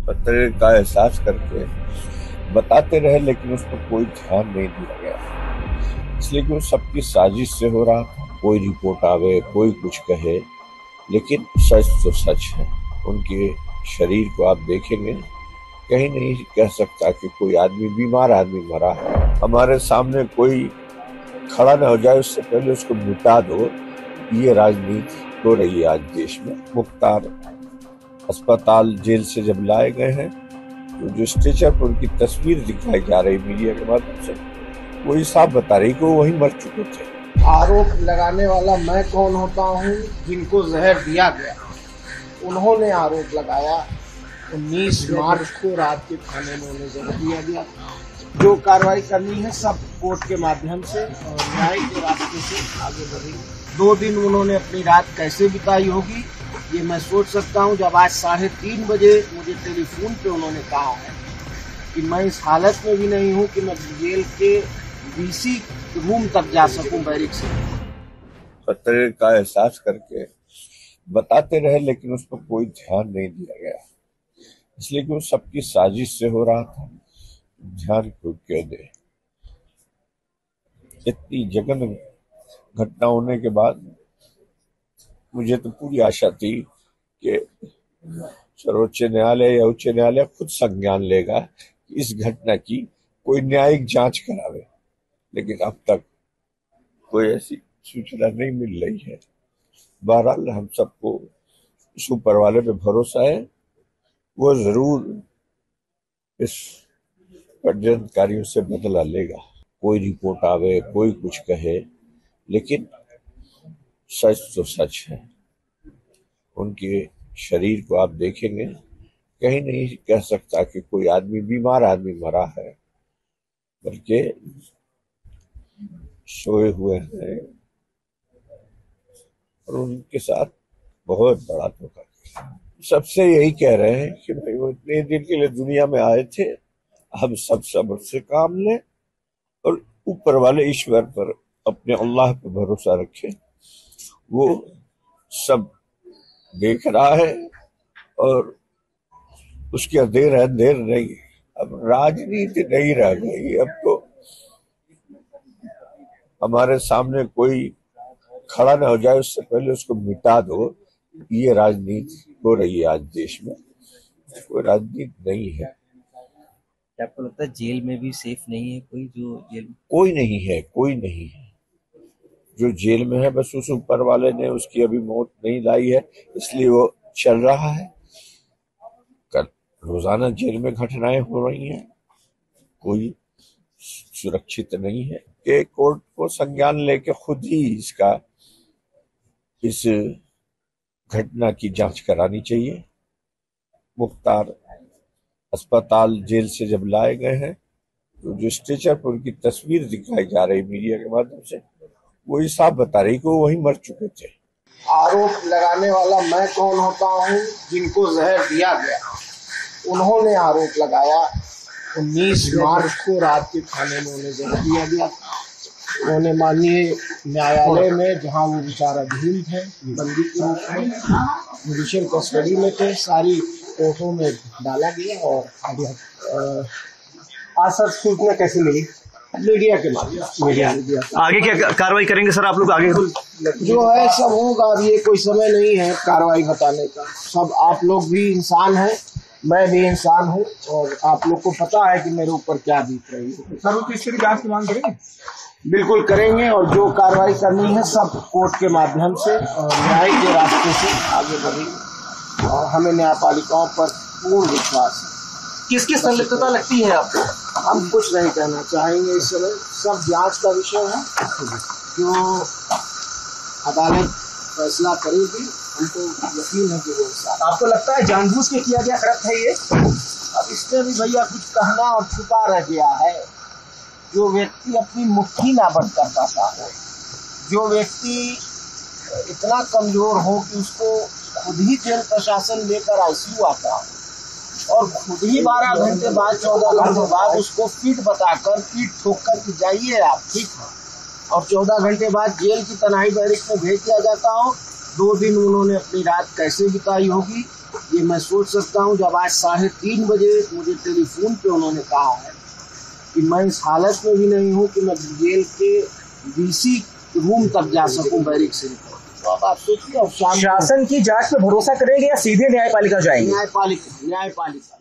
खतरे का एहसास करके बताते रहे, लेकिन उस पर कोई ध्यान नहीं दिया गया, इसलिए कि वो सबकी साजिश से हो रहा था। कोई रिपोर्ट आवे, कोई कुछ कहे, लेकिन सच तो सच है। उनके शरीर को आप देखेंगे, कहीं नहीं कह सकता कि कोई आदमी, बीमार आदमी मरा है। हमारे सामने कोई खड़ा न हो जाए उससे पहले उसको मिटा दो, ये राजनीति हो रही है आज देश में। मुख्तार अस्पताल जेल से जब लाए गए हैं, तो जो स्ट्रेचर पर उनकी तस्वीर दिखाई जा रही मीडिया के माध्यम से, वो ही साफ बता रही कि वो वहीं मर चुके थे। आरोप लगाने वाला मैं कौन होता हूँ? जिनको जहर दिया गया उन्होंने आरोप लगाया। 19 मार्च को रात के खाने में उन्हें जहर दिया गया। जो कार्रवाई करनी है सब कोर्ट के माध्यम से और न्याय के रास्ते से आगे बढ़ेगी। 2 दिन उन्होंने अपनी रात कैसे बिताई होगी ये मैं सोच सकता हूँ। जब आज 3:30 बजे मुझे टेलीफोन पे उन्होंने कहा है कि मैं इस हालत में भी नहीं हूँ कि मैं जेल के डीसी रूम तक जा सकूं बैरिक से। खतरे का एहसास करके बताते रहे, लेकिन उस पर कोई ध्यान नहीं दिया गया, इसलिए कि वो सबकी साजिश से हो रहा था। ध्यान क्यों दे? इतनी जघन्य घटना होने के बाद मुझे तो पूरी आशा थी कि सर्वोच्च न्यायालय या उच्च न्यायालय खुद संज्ञान लेगा कि इस घटना की कोई न्यायिक जांच करावे, लेकिन अब तक कोई ऐसी सूचना नहीं मिल रही है। बहरहाल हम सबको ऊपर वाले पे भरोसा है, वो जरूर इस षड्यंत्रकारियों से बदला लेगा। कोई रिपोर्ट आवे, कोई कुछ कहे, लेकिन सच तो सच है। उनके शरीर को आप देखेंगे, कहीं नहीं कह सकता कि कोई आदमी, बीमार आदमी मरा है, बल्कि सोए हुए हैं। और उनके साथ बहुत बड़ा धोखा किया। सबसे यही कह रहे हैं कि भाई वो इतने दिन के लिए दुनिया में आए थे, हम सब सब्र से काम लें और ऊपर वाले ईश्वर पर, अपने अल्लाह पर भरोसा रखें। वो सब देख रहा है और उसकी देर नहीं। अब राजनीति नहीं रह गई। अब तो हमारे सामने कोई खड़ा न हो जाए उससे पहले उसको मिटा दो, ये राजनीति हो रही है आज देश में। कोई राजनीति नहीं है। आपको लगता है जेल में भी सेफ नहीं है कोई? जो जेल कोई नहीं है जो जेल में है। बस उस ऊपर वाले ने उसकी अभी मौत नहीं लाई है, इसलिए वो चल रहा है। कल रोजाना जेल में घटनाएं हो रही हैं, कोई सुरक्षित नहीं है। कि कोर्ट को संज्ञान लेके खुद ही इस घटना की जांच करानी चाहिए। मुख्तार अस्पताल जेल से जब लाए गए हैं, तो जो स्ट्रेचर पर उनकी तस्वीर दिखाई जा रही मीडिया के माध्यम से, वो ही साफ बता रही कि वो वहीं मर चुके थे। आरोप लगाने वाला मैं कौन होता हूँ? जिनको जहर दिया गया उन्होंने आरोप लगाया। 19 मार्च को रात के खाने में उन्हें जहर दिया गया। उन्होंने माननीय न्यायालय में, जहां वो विचाराधीन थे, बंदी के रूप में जुडिशियल कस्टडी में थे, सारी कोर्टों में डाला गया। और आज सर सूचना कैसे मिली? मीडिया के माध्यम। आगे क्या कार्रवाई करेंगे सर आप लोग? आगे जो है सब होगा। अब ये कोई समय नहीं है कार्रवाई बताने का। सब आप लोग भी इंसान हैं, मैं भी इंसान हूँ, और आप लोग को पता है कि मेरे ऊपर क्या बीत रही है। सर वो तीसरी जांच की मांग करेंगे? बिल्कुल करेंगे, और जो कार्रवाई करनी है सब कोर्ट के माध्यम से और न्याय के रास्ते से आगे बढ़ेगी। और हमें न्यायपालिकाओं पर पूर्ण विश्वास है। किसकी संलिप्तता लगती है आपको? हम कुछ नहीं कहना चाहेंगे इस समय, सब जांच का विषय है। जो अदालत फैसला करेगी, हमको यकीन है कि वो इंसाफ। आपको लगता है जानबूझ के किया गया कृत्य है ये? अब इसमें भी भैया कुछ कहना और छुपा रह गया है। जो व्यक्ति अपनी मुट्ठी ना बंद कर पाता हो, जो व्यक्ति इतना कमजोर हो कि उसको खुद ही जेल प्रशासन लेकर आईसीयू आता हो, और खुद ही 12 घंटे बाद, 14 घंटे बाद उसको फिट बताकर, पीठ ठोक कर कि जाइए आप ठीक है, और 14 घंटे बाद जेल की तन्हाई बैरिक में भेज दिया जाता हो। 2 दिन उन्होंने अपनी रात कैसे बिताई होगी ये मैं सोच सकता हूँ जब आज 3:30 बजे मुझे टेलीफोन पे उन्होंने कहा है कि मैं इस हालत में भी नहीं हूँ कि मैं जेल के डीसी रूम तक जा सकूं बैरिक से। तो अब आप सोचिए, अब शाम शासन की जांच पे भरोसा करेंगे या सीधे न्यायपालिका जाएंगे? न्यायपालिका